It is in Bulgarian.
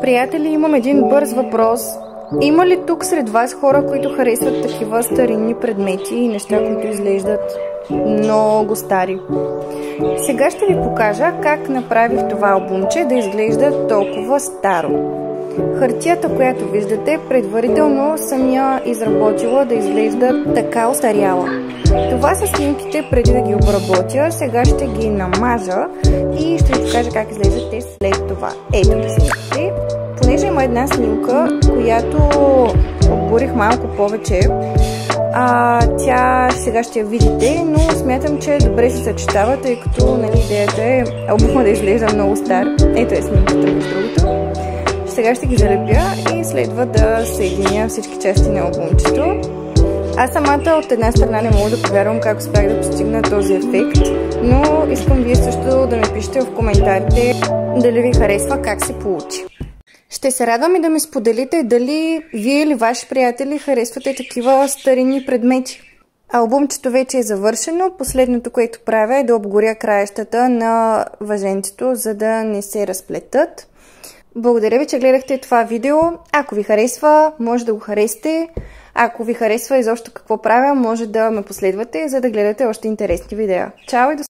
Приятели, имам един бърз въпрос. Има ли тук сред вас хора, които харесват такива старинни предмети и неща, които изглеждат много стари? Сега ще ви покажа как направих това албумче да изглежда толкова старо. Хартията, която виждате, предварително съм я изработила да изглежда така остаряла. Това са снимките преди да ги обработя. Сега ще ги намажа и ще ви покажа как изглеждат те след това. Ето да снимките. Понеже има една снимка, която обгорих малко повече, тя сега ще я видите, но смятам, че добре се съчетава, тъй като идеята е албума да изглежда много стар. Ето е снимката между другото. Сега ще ги залепя и следва да съединя всички части на албумчето. Аз самата от една страна не мога да повярвам как успях да постигна този ефект, но искам вие също да ми пишете в коментарите дали ви харесва как се получи. Ще се радвам и да ми споделите дали вие или ваши приятели харесвате такива старинни предмети. Албумчето вече е завършено. Последното, което правя, е да обгоря краищата на въженцето, за да не се разплетат. Благодаря ви, че гледахте това видео. Ако ви харесва, може да го харесате. Ако ви харесва изобщо какво правя, може да ме последвате, за да гледате още интересни видеа. Чао и до